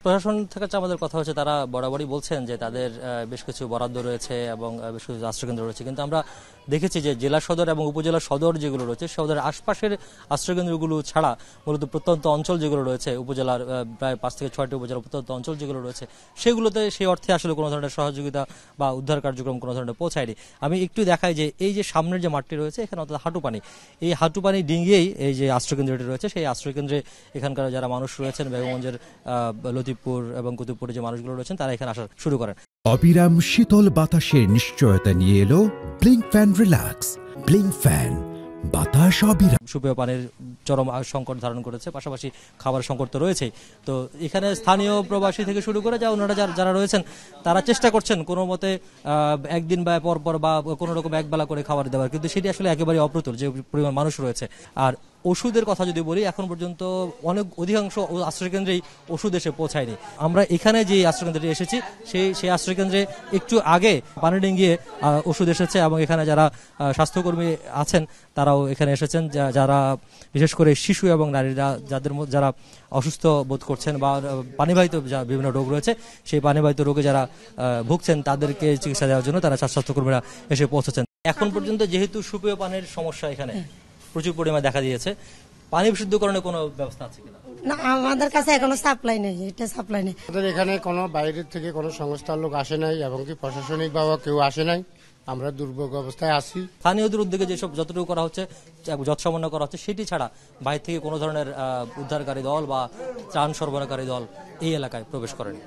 প্রশাসন থেকে আমাদের কথা হচ্ছে, তারা বরাবরই বলছেন যে তাদের বেশ কিছু বরাদ্দ রয়েছে এবং বেশ কিছু আশ্রয়কেন্দ্র রয়েছে, কিন্তু আমরা দেখেছি যে জেলা সদর এবং উপজেলা সদর যেগুলো রয়েছে, সদরের আশপাশের আশ্রয়কেন্দ্রগুলো ছাড়া মূলত প্রত্যন্ত অঞ্চল যেগুলো রয়েছে, উপজেলার প্রায় 5 থেকে 6টি উপজেলা প্রত্যন্ত অঞ্চল যেগুলো রয়েছে, সেগুলোতে সেই অর্থে আসলে কোনো ধরনের সহযোগিতা বা উদ্ধার কার্যক্রম কোনো ধরনের পৌঁছায়নি। আমি একটু দেখাই যে এই যে সামনের যে মাঠটি রয়েছে, এখানে অর্থাৎ হাঁটুপানি, এই হাঁটুপানি ডিঙ্গিয়েই এই যে আশ্রয়কেন্দ্রটি রয়েছে, সেই আশ্রয়কেন্দ্রে এখানকার যারা মানুষ রয়েছেন, বেগমগঞ্জের লতিফপুর এবং কুতুবপুরে যে মানুষগুলো রয়েছেন, তারা এখানে আসা শুরু করেন। অবিরাম শীতল বাতাসের নিশ্চয়তা নিয়ে এলো blink fan relax. Blink fan, বাতাস অবিরাম। সুপেয় পানির চরম সংকট ধারণ করেছে, পাশাপাশি খাবার সংকট তো রয়েছেই। তো এখানে স্থানীয় প্রবাসী থেকে শুরু করে ওনারা যারা রয়েছেন, তারা চেষ্টা করছেন কোনো মতে একদিন বা পর বা কোনো রকম একবেলা করে খাবার দেওয়ার, কিন্তু সেটি আসলে একেবারে অপ্রতুল যে পরিমাণ মানুষ রয়েছে। আর ওষুধের কথা যদি বলি, এখন পর্যন্ত অধিকাংশ আশ্রয়কেন্দ্রেই ওষুধ এসে পৌঁছায়নি। আমরা এখানে যে আশ্রয়কেন্দ্রে এসেছি, সেই আশ্রয়কেন্দ্রে একটু আগে পানি ডিঙ্গিয়ে ওষুধ এসেছে এবং এখানে যারা স্বাস্থ্যকর্মী আছেন তারাও এখানে এসেছেন, যারা বিশেষ করে শিশু এবং নারীরা যারা অসুস্থ বোধ করছেন বা পানিবাহিত বিভিন্ন রোগ রয়েছে, সেই পানিবাহিত রোগে যারা ভুগছেন তাদেরকে চিকিৎসা দেওয়ার জন্য তারা স্বাস্থ্যকর্মীরা এসে পৌঁছেছেন। এখন পর্যন্ত যেহেতু সুপেয় পানির সমস্যা এখানে প্রচুর পরিমাণে দেখা দিয়েছে, পানি বিশুদ্ধকরণের কোনো ব্যবস্থা আছে কিনা? না, আমাদের কাছে এখনো সাপ্লাই নেই, এটা সাপ্লাই নেই। আমাদের এখানে কোনো বাইরের থেকে কোনো সংস্থার লোক আসে নাই এবং কি প্রশাসনিক ভাবে কেউ আসে নাই। আমরা দুর্ভোগ অবস্থায় আছি। স্থানীয়দের উদ্যোগে যেসব যতটুকু করা হচ্ছে, যৎসামান্য করা হচ্ছে, সেটি ছাড়া বাইরে থেকে কোনো ধরনের উদ্ধারকারী দল বা ত্রাণ সরবরাহকারী দল এই এলাকায় প্রবেশ করেনি।